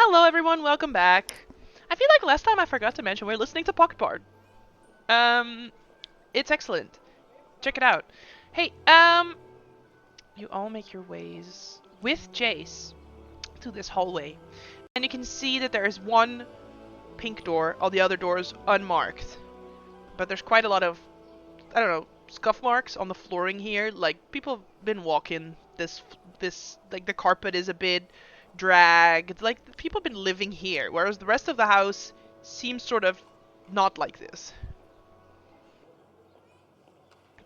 Hello everyone, welcome back. I feel like last time I forgot to mention we're listening to Pocket Bard. It's excellent. Check it out. Hey, you all make your ways with Jayce to this hallway. And you can see that there is one pink door, all the other doors unmarked. But there's quite a lot of, I don't know, scuff marks on the flooring here. Like, people have been walking like, the carpet is a bit dragged. Like, people have been living here, whereas the rest of the house seems sort of not like this.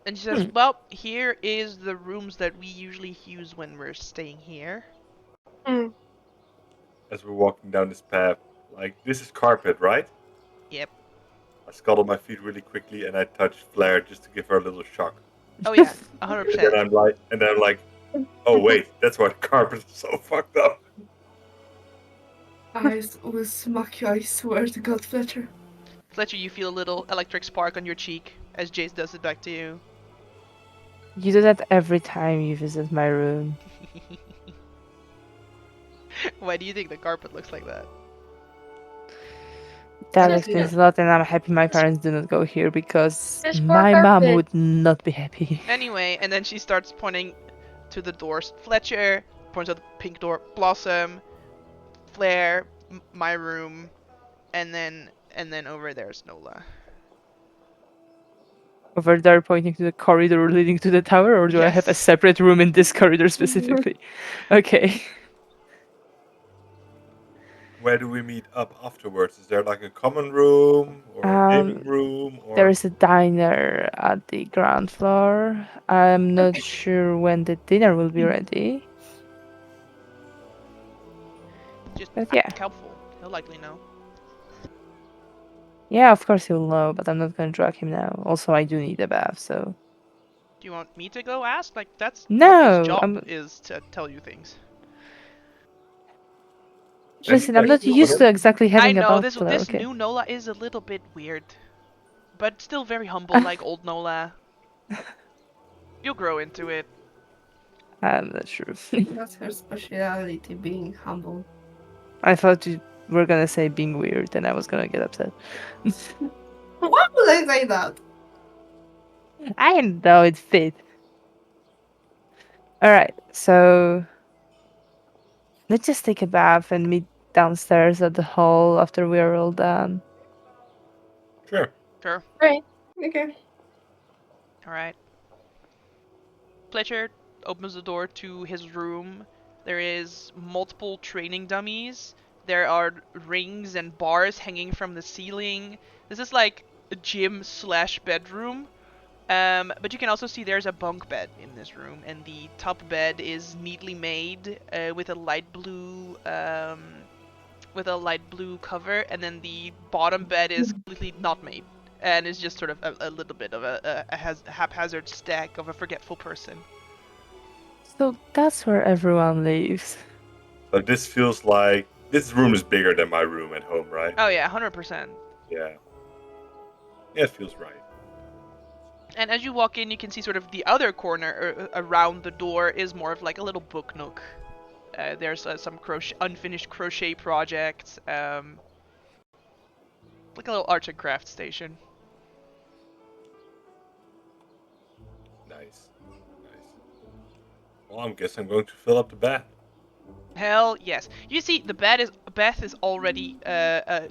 And she says, well, here is the rooms that we usually use when we're staying here. As we're walking down this path, like, this is carpet, right? Yep. I scuttle my feet really quickly and I touch Flair just to give her a little shock. Oh yeah, And 100%. then I'm like, oh wait, that's why the carpet is so fucked up. I will smack you, I swear to God, Fletcher. Fletcher, you feel a little electric spark on your cheek as Jayce does it back to you. You do that every time you visit my room. Why do you think the carpet looks like that? That Yeah. explains a lot, and I'm happy my parents do not go here because It's my for mom carpet. would not be happy. Anyway, and then she starts pointing to the doors. Fletcher points at the pink door. Blossom, Flair, my room, and then over there's Nola. Over there, pointing to the corridor leading to the tower, or do I have a Yes. separate room in this corridor specifically? Okay. Where do we meet up afterwards? Is there like a common room or a gaming room? Or There is a diner at the ground floor. I'm not sure when the dinner will be ready. Just But yeah. helpful. He'll likely know. Yeah, of course he'll know, but I'm not gonna drag him now. Also, I do need a bath, so... Do you want me to go ask? Like, that's No, what his job I'm- is to tell you things. Listen, I'm not used to exactly having I a know, bath floor, this okay. new Nola is a little bit weird. But still very humble like old Nola. You'll grow into it. I'm not sure. That's her speciality, being humble. I thought you were gonna say being weird, and I was gonna get upset. Why would I say that? I know it fit. Alright, so let's just take a bath and meet downstairs at the hall after we are all done. Sure. Sure. Right. Okay. Alright. Fletcher opens the door to his room. There is multiple training dummies. There are rings and bars hanging from the ceiling. This is like a gym slash bedroom. But you can also see there's a bunk bed in this room, and the top bed is neatly made with a light blue cover, and then the bottom bed is completely not made, and is just sort of a little bit of a haphazard stack of a forgetful person. So that's where everyone lives. So this feels like this room is bigger than my room at home, right? Oh yeah, 100%. Yeah. Yeah, it feels right. And as you walk in, you can see sort of the other corner around the door is more of like a little book nook. There's some unfinished crochet projects, like a little arts and crafts station. Nice. Well, I guess I'm going to fill up the bath. Hell yes. You see, the bath is already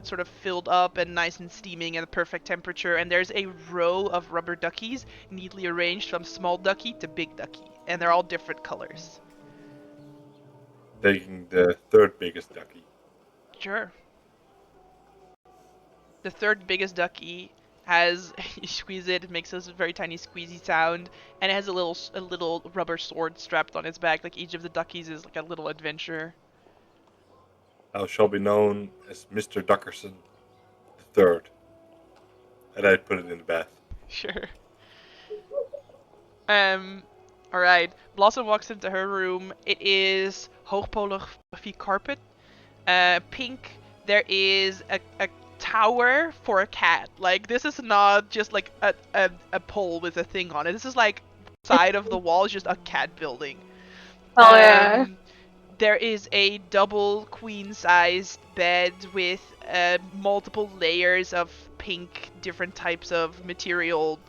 sort of filled up and nice and steaming at a perfect temperature, and there's a row of rubber duckies neatly arranged from small ducky to big ducky, and they're all different colors. Taking the third biggest ducky. Sure. The third biggest ducky has, you squeeze it, it makes this very tiny squeezy sound, and it has a little rubber sword strapped on its back. Like each of the duckies is like a little adventurer. I shall be known as Mr. Duckerson the Third. And I put it in the bath. Sure. Alright. Blossom walks into her room. It is hoogpolig fluffy carpet. Pink. There is a tower for a cat. Like, this is not just like a pole with a thing on it. This is like side of the wall is just a cat building. Oh, yeah. There is a double queen-sized bed with multiple layers of pink, different types of material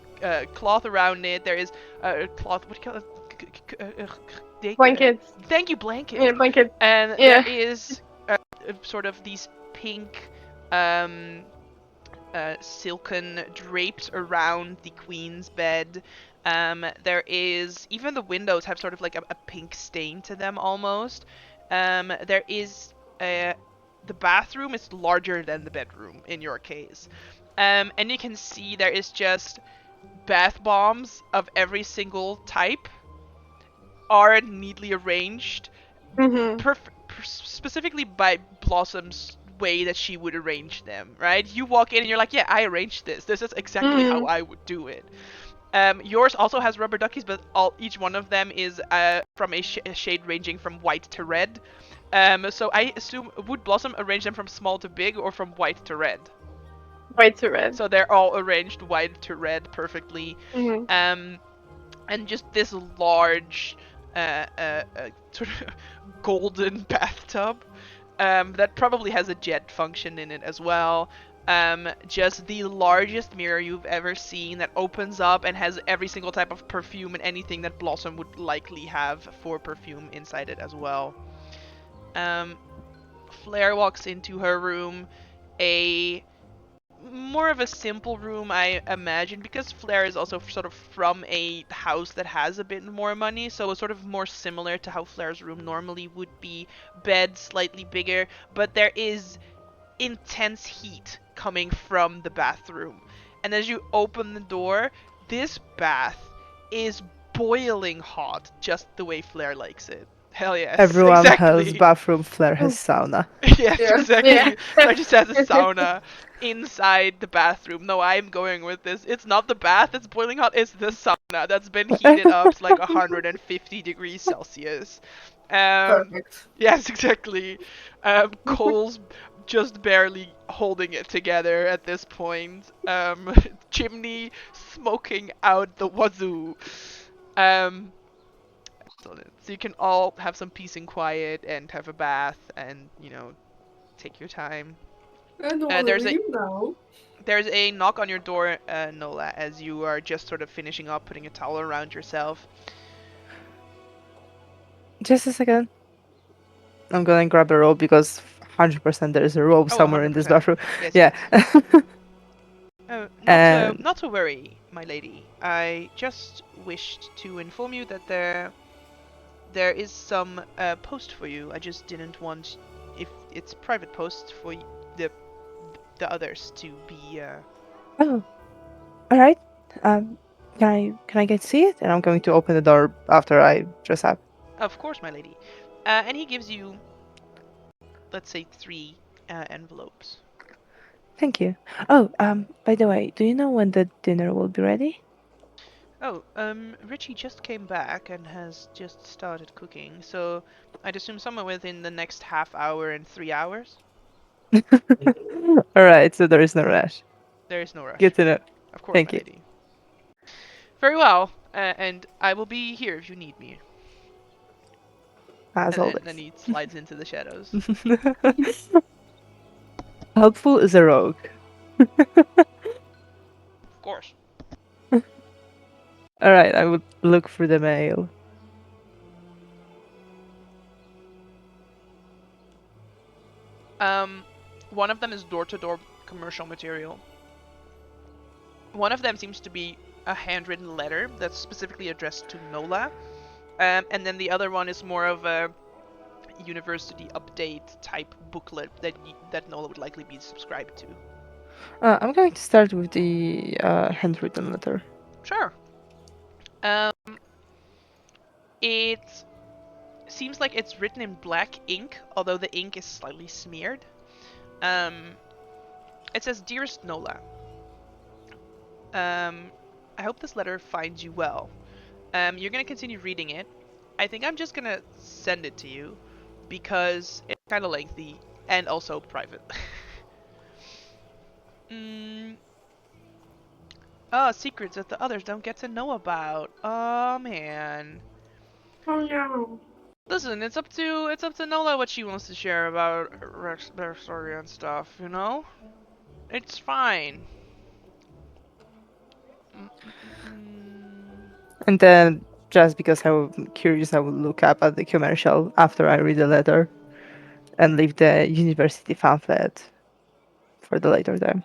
cloth around it. There is cloth. What do you call it? Blankets. Thank you, blanket. Yeah, blanket. And Yeah. there is sort of these pink silken drapes around the queen's bed. There is, even the windows have sort of like a pink stain to them almost. There is the bathroom is larger than the bedroom in your case. And you can see there is just bath bombs of every single type are neatly arranged Mm-hmm. specifically by Blossom's way that she would arrange them, right? You walk in and you're like, yeah, I arranged this. This is exactly how I would do it. Yours also has rubber duckies, but each one of them is from a shade ranging from white to red. So I assume, would Blossom arrange them from small to big or from white to red? White to red. So they're all arranged white to red perfectly. Mm-hmm. And just this large sort of golden bathtub that probably has a jet function in it as well. Just the largest mirror you've ever seen that opens up and has every single type of perfume and anything that Blossom would likely have for perfume inside it as well. Flair walks into her room, more of a simple room, I imagine, because Flair is also sort of from a house that has a bit more money, so it's sort of more similar to how Flair's room normally would be. Bed slightly bigger, but there is intense heat coming from the bathroom. And as you open the door, this bath is boiling hot, just the way Flair likes it. Hell yes. Everyone exactly. has bathroom, Flair has sauna. Yes, Yeah. exactly. Yeah. Fletcher just has a sauna inside the bathroom. No, I'm going with this. It's not the bath that's boiling hot, it's the sauna that's been heated up to like 150 degrees Celsius. Perfect. Yes, exactly. Cole's just barely holding it together at this point. Chimney smoking out the wazoo. So you can all have some peace and quiet and have a bath and, take your time. I don't want to There's a leave now. there's a knock on your door, Nola, as you are just sort of finishing up, putting a towel around yourself. Just a second. I'm gonna grab a robe because 100% there is a robe Oh, somewhere in this 100%. bathroom. Yes, Yeah. Oh, And- not to worry, my lady. I just wished to inform you that there is some post for you. I just didn't want, if it's private post, for the others to be. Oh, all right. Can I get to see it? And I'm going to open the door after I dress up. Of course, my lady. And he gives you, let's say, 3 envelopes. Thank you. Oh, by the way, do you know when the dinner will be ready? Oh, Richie just came back and has just started cooking, so I'd assume somewhere within the next half hour and 3 hours. All right, so there is no rush. There is no rush. Good to know. Of course, Thank my you. lady. Very well, and I will be here if you need me. As And always. then he slides into the shadows. Helpful is a rogue. Of course. All right, I would look through the mail. One of them is door-to-door commercial material. One of them seems to be a handwritten letter that's specifically addressed to Nola. And then the other one is more of a university update type booklet that Nola would likely be subscribed to. I'm going to start with the handwritten letter. Sure. It seems like it's written in black ink, although the ink is slightly smeared. It says, "Dearest Nola, I hope this letter finds you well. You're gonna continue reading it. I think I'm just gonna send it to you because it's kind of lengthy and also private." Secrets that the others don't get to know about. Oh man. Oh no. Listen, it's up to Nola what she wants to share about their story and stuff. You know, it's fine. And then, just because I'm curious, I will look up at the commercial after I read the letter and leave the university pamphlet for the later time.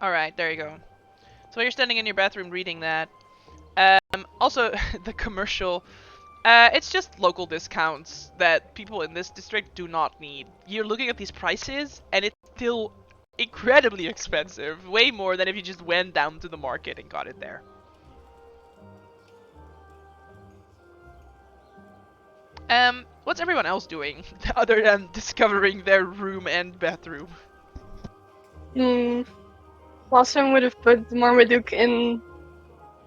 All right, there you go. So while you're standing in your bathroom reading that, also the commercial. It's just local discounts that people in this district do not need. You're looking at these prices, and it's still incredibly expensive. Way more than if you just went down to the market and got it there. What's everyone else doing other than discovering their room and bathroom? Blossom would have put Marmaduke in.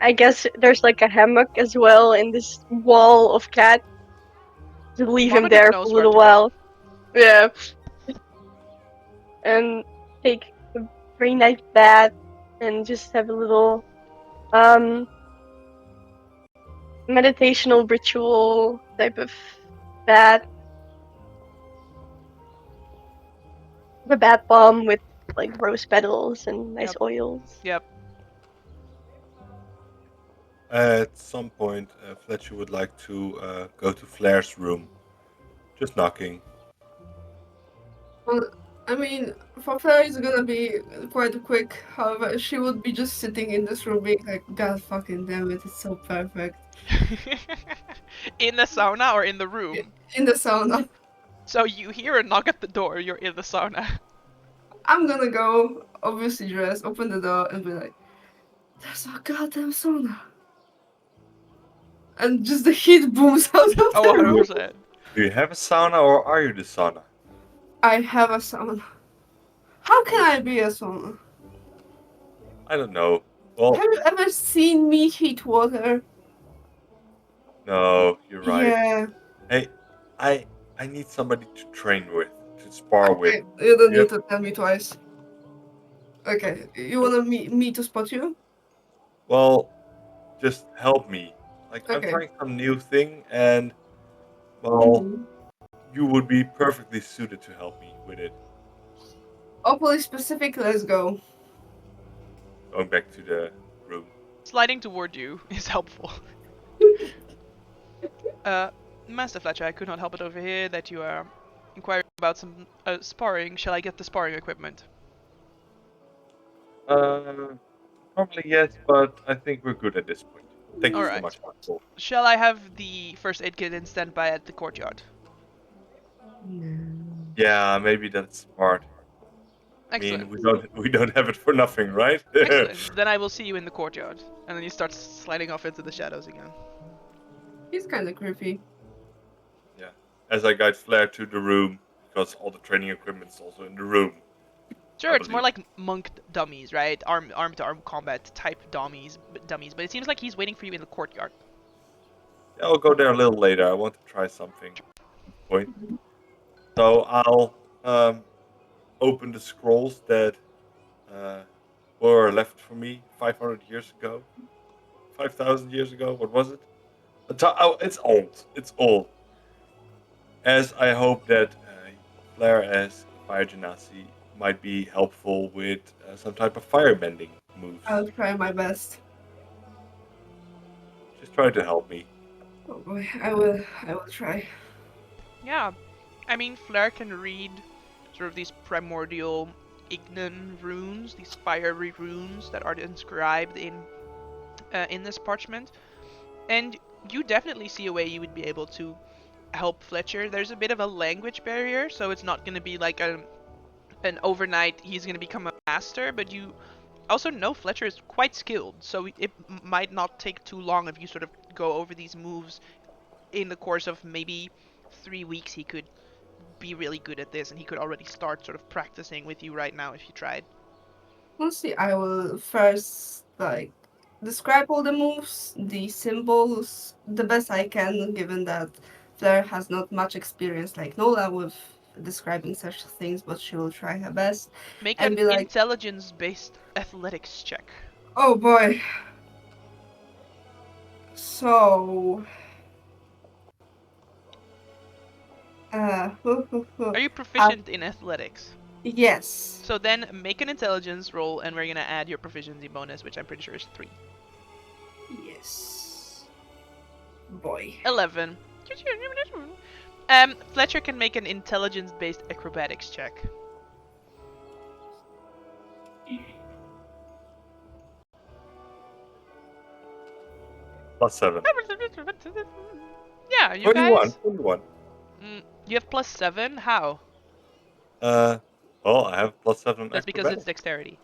I guess there's like a hammock as well in this wall of cat. To leave him Marmaduke there for knows a where little to while. go. Yeah. And take a very nice bath and just have a little meditational ritual type of bath. The bath bomb with like rose petals and nice oils. Yep. At some point, Fletcher would like to go to Flair's room. Just knocking. Well, I mean, for Flair it's gonna be quite quick. However, she would be just sitting in this room being like, God fucking damn it, it's so perfect. In the sauna or in the room? In the sauna. So you hear a knock at the door, you're in the sauna. I'm gonna go, obviously dress, open the door, and be like, there's a goddamn sauna. And just the heat booms out of Oh, the room. 100%. Do you have a sauna or are you the sauna? I have a sauna. How can I be a sauna? I don't know. Well, Have you ever seen me heat water? no, you're right. Yeah. Hey, I need somebody to train with, to spar with. Okay, you don't Yep. need to tell me twice. Okay, you wanna me to spot you? Well, just help me. Like, I'm Okay. trying some new thing, and well, Mhm. you would be perfectly suited to help me with it. Hopefully specific, let's go. Going back to the room. Sliding toward you is helpful. Master Fletcher, I could not help it over here that you are inquiring about some sparring. Shall I get the sparring equipment? Probably yes, but I think we're good at this point. Thank you so Alright. much, Michael. Shall I have the first aid kit and stand by at the courtyard? Yeah, maybe that's smart. Excellent. I mean, we don't have it for nothing, right? Excellent. Then I will see you in the courtyard. And then you start sliding off into the shadows again. He's kind of creepy. Yeah. As I guide Flair to the room, because all the training equipment's also in the room. Sure, it's more believe. like monk dummies, right? Arm to arm combat type dummies, but it seems like he's waiting for you in the courtyard. Yeah, I'll go there a little later. I want to try something. Point. So I'll open the scrolls that were left for me 500 years ago, 5,000 years ago. What was it? Oh, it's old. It's old. As I hope that Flair as Fire Genasi might be helpful with some type of firebending moves. I'll try my best. Just try to help me. Oh boy, I will try. Yeah, I mean, Flair can read sort of these primordial Ignan runes, these fiery runes that are inscribed in this parchment, and you definitely see a way you would be able to help Fletcher. There's a bit of a language barrier, so it's not going to be like an overnight he's going to become a master, but you also know Fletcher is quite skilled, so it might not take too long if you sort of go over these moves in the course of maybe 3 weeks. He could be really good at this, and he could already start sort of practicing with you right now if you tried. Mostly, I will first describe all the moves, the symbols, the best I can, given that Flair has not much experience like Nola with describing such things, but she will try her best. Make And an be like- intelligence-based athletics check. Oh boy. So. Are you proficient in athletics? Yes. So then make an intelligence roll, and we're gonna add your proficiency bonus, which I'm pretty sure is 3. Yes. Boy. 11. Fletcher can make an intelligence-based acrobatics check. +7. Yeah, you 21. guys. 21. You have +7. How? Well, I have +7. That's because it's dexterity.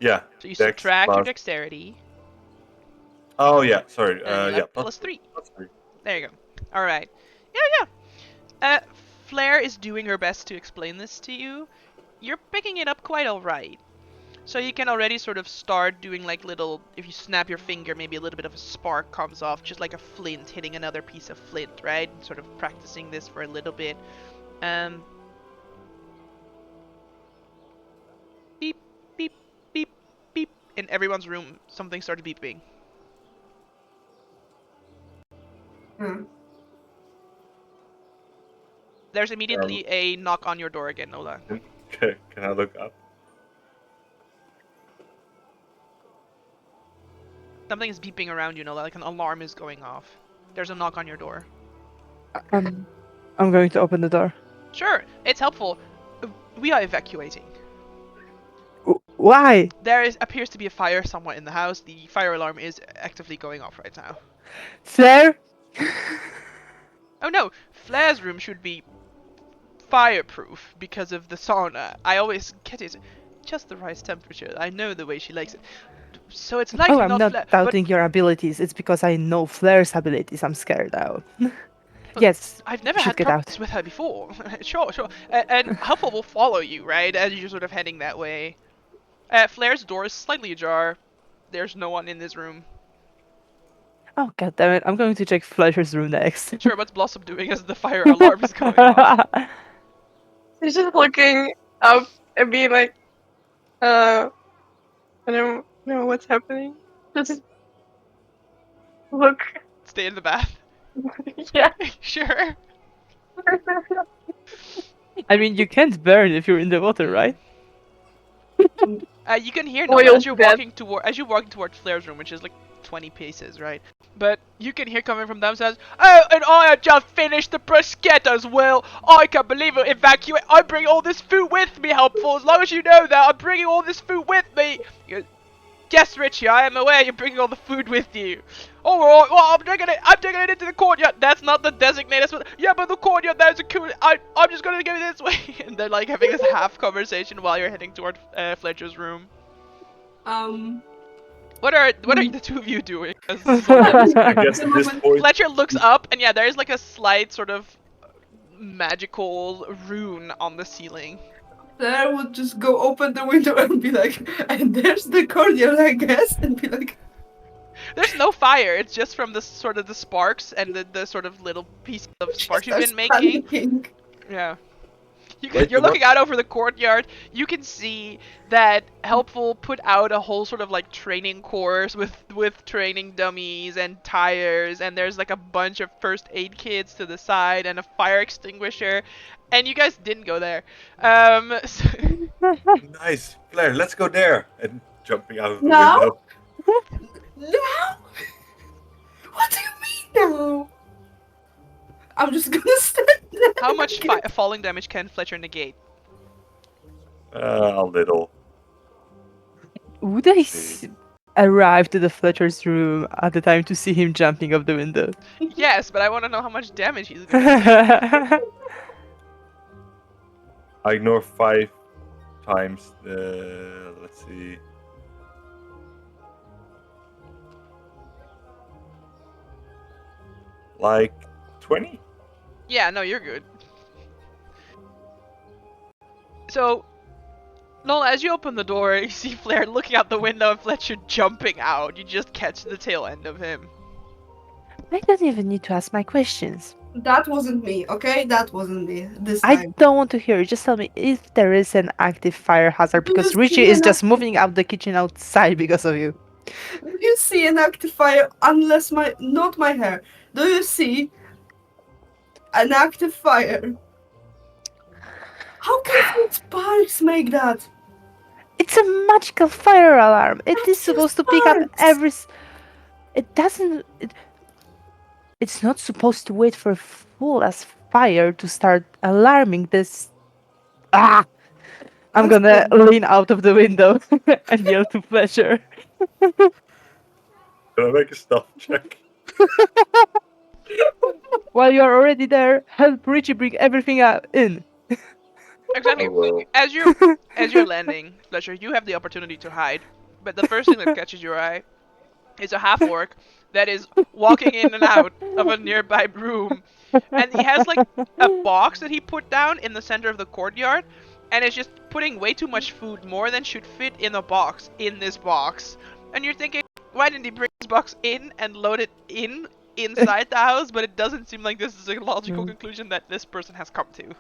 Yeah. So you Dex subtract your plus- dexterity. Oh yeah, sorry. And you Yeah, have +3. +3. There you go. All right. Yeah. Flair is doing her best to explain this to you. You're picking it up quite all right. So you can already sort of start doing like little, if you snap your finger, maybe a little bit of a spark comes off, just like a flint hitting another piece of flint, right? Sort of practicing this for a little bit. Beep, beep, beep, beep. In everyone's room, something started beeping. There's immediately a knock on your door again, Nola. Okay, can I look up? Something is beeping around you, Nola, like an alarm is going off. There's a knock on your door. I'm going to open the door. Sure, it's helpful. We are evacuating. Why? There appears to be a fire somewhere in the house. The fire alarm is actively going off right now. Flair? Oh no, Flair's room should be fireproof because of the sauna. I always get it just the right temperature. I know the way she likes it. So it's likely Oh, I'm not Flair, doubting your abilities. It's because I know Flair's abilities. I'm scared out. Yes, I've never you had should get problems out. with her before. Sure. And Huffle will follow you, right, as you're sort of heading that way. Flair's door is slightly ajar. There's no one in this room. Oh, god damn it. I'm going to check Fletcher's room next. Sure, what's Blossom doing as the fire alarm is going off? He's just looking up and being like, I don't know what's happening. Just look. Stay in the bath. Yeah. Sure. I mean, you can't burn if you're in the water, right? You can hear Oil Nola as you're bed. walking towards Flair's room, which is like 20 paces, right? But you can hear coming from downstairs, "Oh, and I have just finished the bruschetta as well. I can't believe it. Evacuate. I bring all this food with me, helpful. As long as you know that, I'm bringing all this food with me." Yes, Richie, I am aware you're bringing all the food with you. Alright, well, I'm taking it into the courtyard. That's not the designated spot. Yeah, but the courtyard, there's a cool. I'm just gonna go this way. And they're like having this half conversation while you're heading toward Fletcher's room. What are the two of you doing? I guess at this point, Fletcher looks up, and yeah, there's like a slight sort of magical rune on the ceiling. Flair would just go open the window and be like, and there's the cordial, I guess, and be like, There's no fire. It's just from the sort of the sparks and the sort of little pieces of sparks you've been making. panicking. Yeah. Wait, You're what- looking out over the courtyard. You can see that Helpful put out a whole sort of like training course with training dummies and tires, and there's like a bunch of first aid kits to the side and a fire extinguisher, and you guys didn't go there. So nice. Flair, let's go there. And jumping out of the No. window. No! What do you mean now? I'm just gonna stand there. how much falling damage can Fletcher negate? A little. Would I arrive to the Fletcher's room at the time to see him jumping up the window? Yes, but I want to know how much damage he's gonna I ignore 5 times the. Let's see. Like 20? Yeah, no, you're good. So, Nola, as you open the door, you see Flair looking out the window and Fletcher jumping out. You just catch the tail end of him. I don't even need to ask my questions. That wasn't me, okay? That wasn't me this I time. don't want to hear it. Just tell me if there is an active fire hazard Do you because Richie see is an just active, moving out the kitchen outside because of you. do you see an active fire unless not my hair? Do you see an active fire? How can some sparks make that? It's a magical fire alarm. It is That's just supposed to pick up sparks! It doesn't. It's not supposed to wait for a full as fire to start alarming this. Ah! I'm gonna Listen, lean out of the window and yell to Fletcher. Can I make a stealth check? While you're already there, help Richie bring everything out in. I Exactly. will. As you're landing, Fletcher, you have the opportunity to hide. But the first thing that catches your eye is a half orc that is walking in and out of a nearby room. And he has like a box that he put down in the center of the courtyard and is just putting way too much food, more than should fit in a box, in this box. And you're thinking, why didn't he bring this box in and load it inside the house? But it doesn't seem like this is a logical conclusion that this person has come to.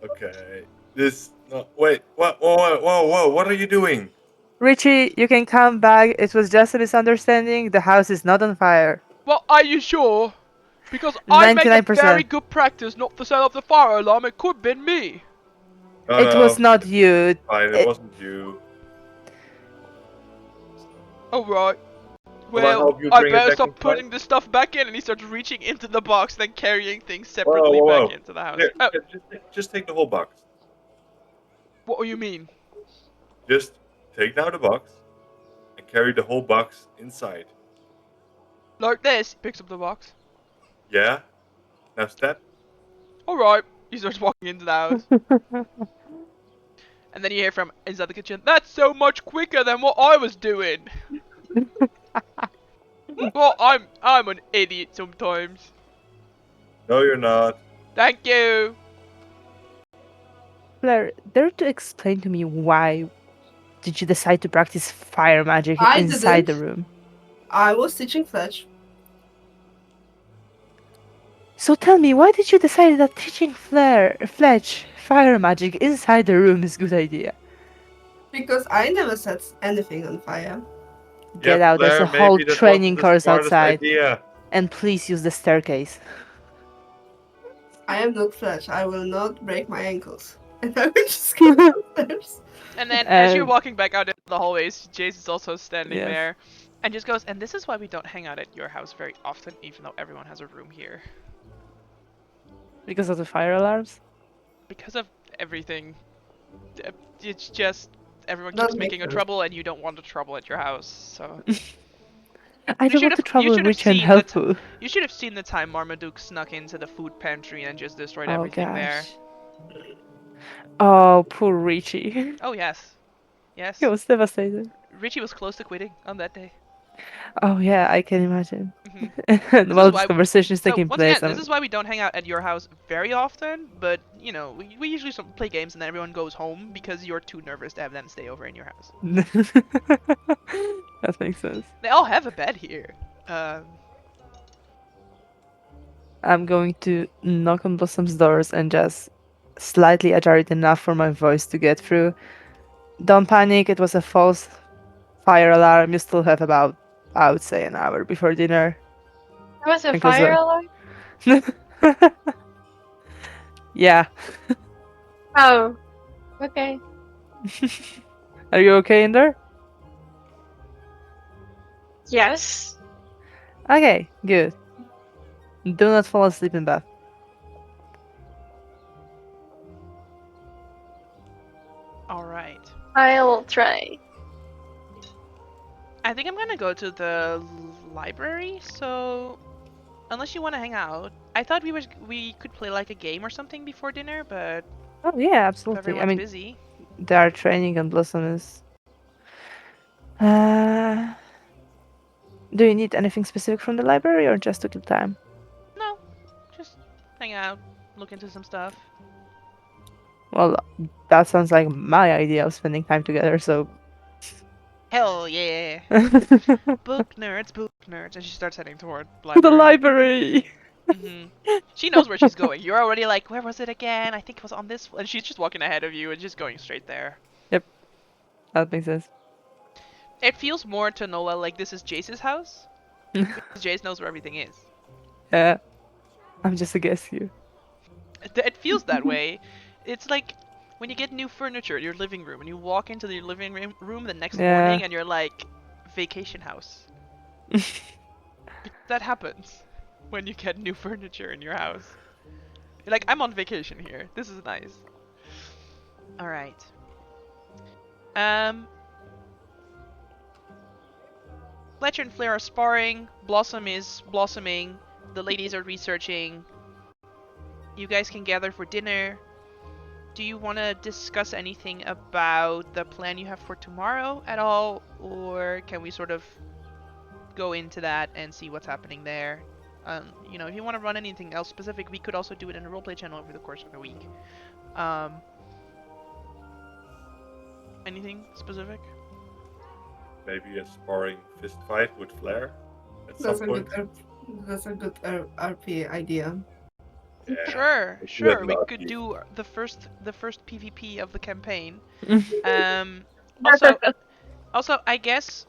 Okay. This. No, wait. What? Whoa! What are you doing? Richie, you can come back. It was just a misunderstanding. The house is not on fire. Well, are you sure? Because I make a very 99%. good practice not to set off the fire alarm. It could have been me. No, It was not you. fine. It wasn't you. Alright. Will I Well, help you I bring it better back stop inside? putting the stuff back in. And he starts reaching into the box, then carrying things separately Whoa. back into the house. Here, Oh, just take the whole box. what do you mean? Just take now the box and carry the whole box inside. Like this? He picks up the box. Yeah. Now step. Alright. He starts walking into the house. And then you hear from inside the kitchen, that's so much quicker than what I was doing. Well, I'm an idiot sometimes. No, you're not. Thank you. Blair, dare to explain to me why did you decide to practice fire magic I inside the didn't. room? I was teaching Fletch. So tell me, why did you decide that teaching Fletch fire magic inside the room is a good idea? Because I never set anything on fire. Get Yep, out, there's a Blair, whole maybe that training wasn't the course smartest outside. idea. And please use the staircase. I am not Fletch. I will not break my ankles. And I will just go downstairs. And then as you're Um, walking back out into the hallways, Jayce is also standing Yes. there. And just goes, and this is why we don't hang out at your house very often, even though everyone has a room here. Because of the fire alarms? Because of everything. It's just, everyone That keeps makes making a sense. trouble and you don't want the trouble at your house, so... I don't want to trouble rich and helpful. You should have seen the time Marmaduke snuck into the food pantry and just destroyed Oh everything there. gosh. Oh, poor Richie. Oh yes. Yes. He was devastated. Richie was close to quitting on that day. Oh yeah, I can imagine. Mhm. And This while is this why- conversation is So taking once place, again, this is why we don't hang out at your house very often, but you know, we usually play games and then everyone goes home because you're too nervous to have them stay over in your house. that makes sense. They all have a bed here. I'm going to knock on Blossom's doors and just slightly ajar it enough for my voice to get through. Don't panic, it was a false fire alarm. You still have about, I would say, an hour before dinner. There was a Because, fire alarm? Yeah. Oh. Okay. Are you okay in there? Yes. Okay, good. Do not fall asleep in bed. Alright. I'll try. I think I'm gonna go to the library, so unless you want to hang out. I thought we could play like a game or something before dinner, but Oh yeah, if absolutely. everyone's I mean, busy. they are training and Blossom is. Do you need anything specific from the library or just to kill time? No, just hang out, look into some stuff. Well, that sounds like my idea of spending time together. So Hell yeah. Book nerds, book nerds. And she starts heading toward To library. the library. She knows where she's going. You're already like, where was it again? I think it was on this. And she's just walking ahead of you and just going straight there. That makes sense. It feels more to Nola like this is Jayce's house. Because Jayce knows where everything is. Yeah. I'm just a guess here. It feels that way. It's like when you get new furniture in your living room and you walk into your living room the next morning and you're like, vacation house. That happens when you get new furniture in your house. You're like, I'm on vacation here. This is nice. Alright. Fletcher and Flare are sparring. Blossom is blossoming. The ladies are researching. You guys can gather for dinner. Do you want to discuss anything about the plan you have for tomorrow at all? Or can we sort of go into that and see what's happening there? You know, if you want to run anything else specific, we could also do it in a roleplay channel over the course of the week. Anything specific? Maybe a sparring fist fight with Flair at That's some a point. good RP idea. Yeah. Sure, let's do sure. that We in could RP. do the first PvP of the campaign. Mm. Also, I guess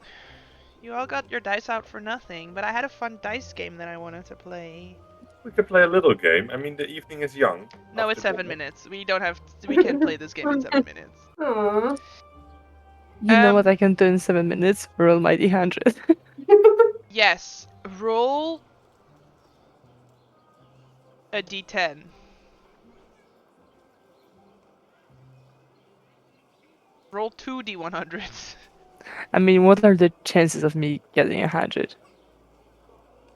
you all got your dice out for nothing, but I had a fun dice game that I wanted to play. We could play a little game. I mean, the evening is young. No, it's after 7 dinner. minutes. We don't have. We can't play this game in 7 minutes. Aww. You know what Um, I can do in 7 minutes? Roll my D100. Yes. Roll a d10. Roll 2 d100s. I mean, what are the chances of me getting 100?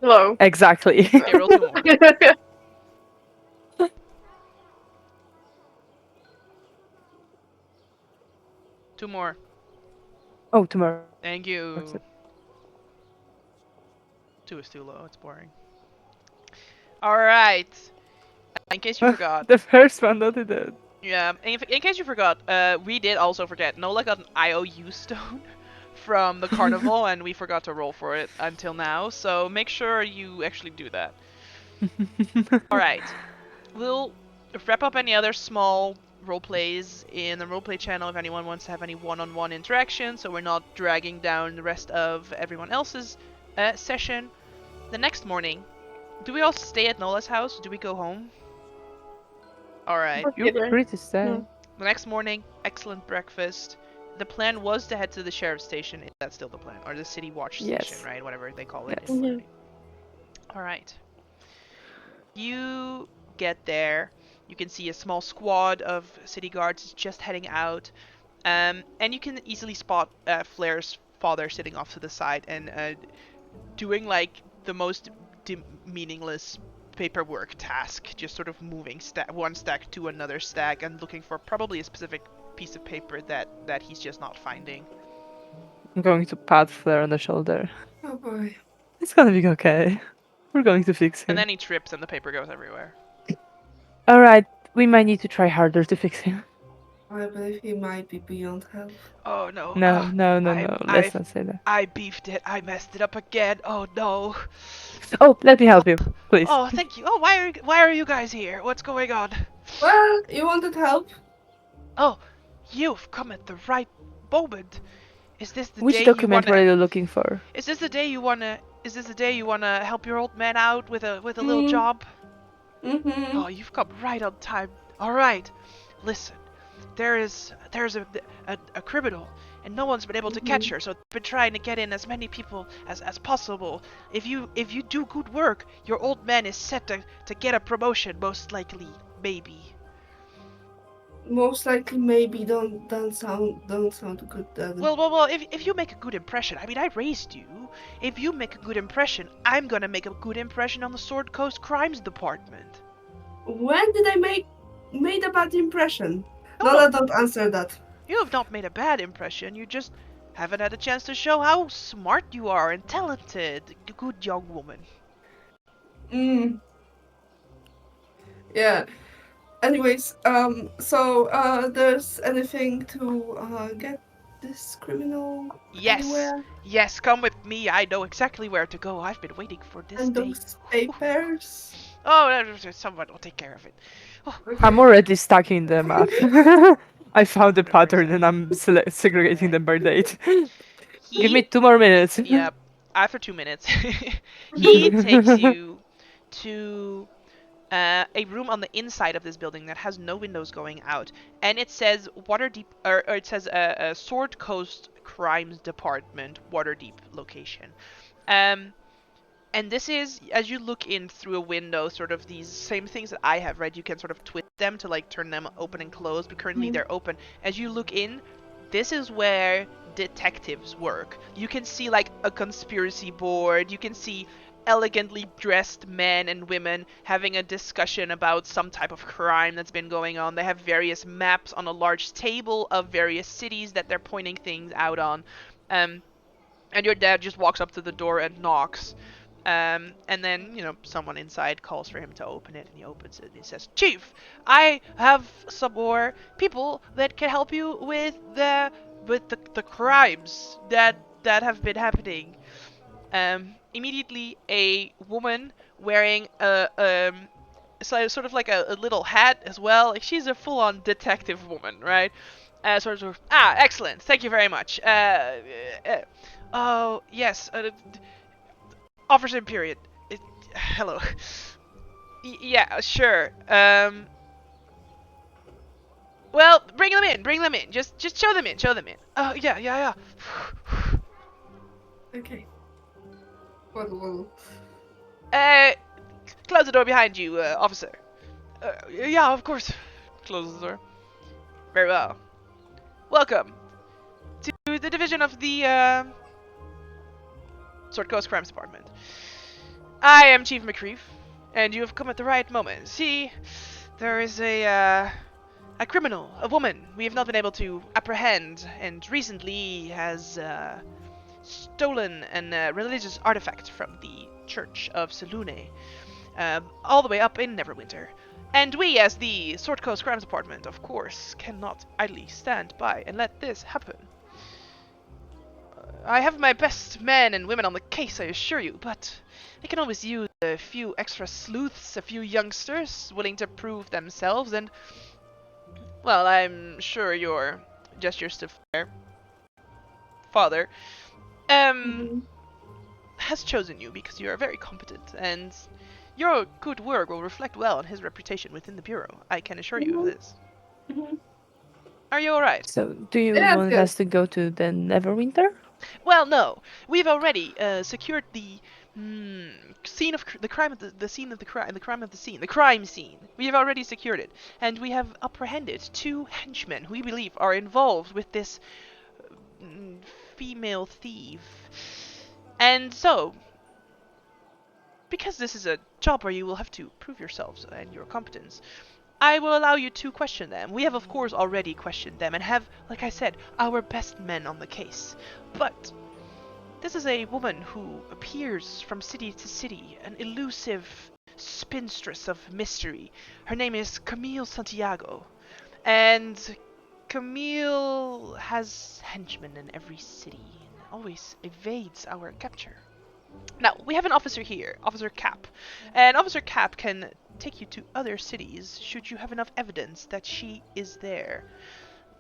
Low. Exactly. Okay, roll 2 more. 2 more. Oh, tomorrow. Thank you. That's it. 2 is too low. It's boring. Alright. In case you forgot. The first one, not the. Yeah, in case you forgot, we did also forget. Nola got an IOU stone from the carnival, and we forgot to roll for it until now. So make sure you actually do that. All right, we'll wrap up any other small role plays in the roleplay channel if anyone wants to have any one-on-one interaction, so we're not dragging down the rest of everyone else's session. The next morning, do we all stay at Nola's house? Do we go home? All right. You're free to stay. Hmm. The next morning, excellent breakfast. The plan was to head to the sheriff's station. Is that still the plan? Or the city watch station, Yes. right? Whatever they call it. Yes. Mhm. Alright. You get there. You can see a small squad of city guards just heading out. And you can easily spot Flair's father sitting off to the side and doing like the most meaningless paperwork task, just sort of moving one stack to another stack and looking for probably a specific piece of paper that he's just not finding. I'm going to pat Flair on the shoulder. Oh boy. It's gonna be okay. We're going to fix him. And then he trips and the paper goes everywhere. Alright, we might need to try harder to fix him. I believe he might be beyond help. Oh no. No, no, no, I- no. I- Let's not say that. I beefed it. I messed it up again. Oh no. Oh, let me help you, please. Oh, thank you. Oh, why are you guys here? What's going on? Well, you wanted help? Oh, you've come at the right moment. Is this the Which day document you were wanna? you looking for? Is this the day you wanna? Is this the day you wanna help your old man out with a little job? Mm-hmm. Oh, you've come right on time. All right, listen. There's a criminal, and no one's been able to catch her. So they've been trying to get in as many people as possible. If you do good work, your old man is set to get a promotion. Most likely, maybe. Most likely, maybe don't sound good. Well. If you make a good impression, I mean, I raised you. If you make a good impression, I'm gonna make a good impression on the Sword Coast Crimes Department. When did I made a bad impression? No, Nola, don't answer that. You have not made a bad impression. You just haven't had a chance to show how smart you are and talented, good young woman. Yeah. Anyways, so there's anything to get this criminal Yes. anywhere? Yes, come with me. I know exactly where to go. I've been waiting for this And day. those papers? Oh, someone will take care of it. I'm already stacking them up. I found the No worries. pattern and I'm segregating them by date. He, Give me 2 more minutes. Yep. After 2 minutes, he takes you to a room on the inside of this building that has no windows going out, and it says Waterdeep, or it says Sword Coast Crimes Department, Waterdeep location. And this is, as you look in through a window, sort of these same things that I have read. You can sort of twist them to like turn them open and close, but currently they're open. As you look in, this is where detectives work. You can see like a conspiracy board. You can see elegantly dressed men and women having a discussion about some type of crime that's been going on. They have various maps on a large table of various cities that they're pointing things out on. And your dad just walks up to the door and knocks. And then, someone inside calls for him to open it, and he opens it, and he says, "Chief, I have some more people that can help you with the crimes that have been happening." Immediately, a woman wearing sort of like a little hat as well. Like, she's a full-on detective woman, right? Excellent. Thank you very much. Oh, yes. Officer period. Hello. Yeah, sure. Well, bring them in. Bring them in. Just show them in. Show them in. Oh, yeah. Okay. Well. Close the door behind you, officer. Yeah, of course. Close the door. Very well. Welcome to the division of the Sword Coast Crimes Department. I am Chief McCreef, and you have come at the right moment. See, there is a criminal, a woman we have not been able to apprehend, and recently has stolen a religious artifact from the Church of Sune, all the way up in Neverwinter. And we, as the Sword Coast Crimes Department, of course, cannot idly stand by and let this happen. I have my best men and women on the case, I assure you, but I can always use a few extra sleuths, a few youngsters willing to prove themselves, and, well, I'm sure your gestures to their father, has chosen you because you are very competent, and your good work will reflect well on his reputation within the Bureau. I can assure you of this. Are you alright? So, do you Yes, want yes. us to go to the Neverwinter? Well, no. We've already secured the scene of the crime, the scene of the crime of the scene, the crime scene. We have already secured it, and we have apprehended 2 henchmen who we believe are involved with this female thief. And so, because this is a job where you will have to prove yourselves and your competence, I will allow you to question them. We have, of course, already questioned them and have, like I said, our best men on the case. But this is a woman who appears from city to city, an elusive spinstress of mystery. Her name is Camille Santiago, and Camille has henchmen in every city and always evades our capture. Now, we have an officer here, Officer Cap, and Officer Cap can take you to other cities should you have enough evidence that she is there.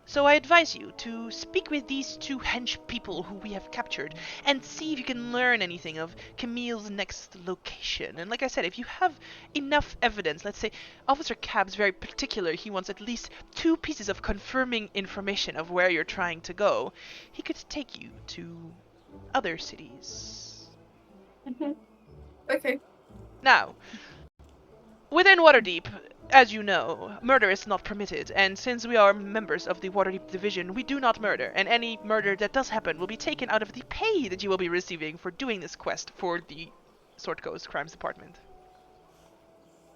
So I advise you to speak with these 2 hench people who we have captured and see if you can learn anything of Camille's next location. And like I said, if you have enough evidence, let's say Officer Cab's very particular, he wants at least 2 pieces of confirming information of where you're trying to go, he could take you to other cities. Okay. Now, within Waterdeep, as you know, murder is not permitted, and since we are members of the Waterdeep division, we do not murder, and any murder that does happen will be taken out of the pay that you will be receiving for doing this quest for the Sword Coast Crimes Department.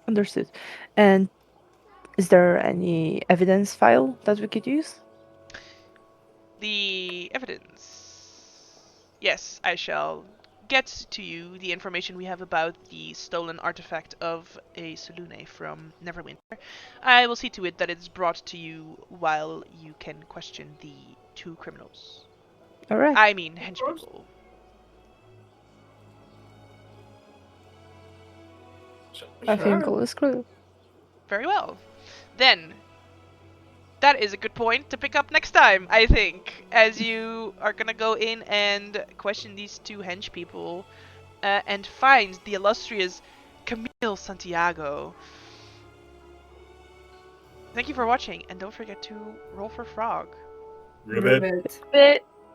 Understood. And is there any evidence file that we could use? The evidence. Yes, I shall get to you the information we have about the stolen artifact of a Sune from Neverwinter. I will see to it that it's brought to you while you can question the two criminals. All right. I mean, hench course. people. I think Sure. all is clear. Very well. Then, that is a good point to pick up next time, I think, as you are gonna go in and question these two hench people and find the illustrious Camille Santiago. Thank you for watching, and don't forget to roll for frog. Ribbit. Ribbit. Bit.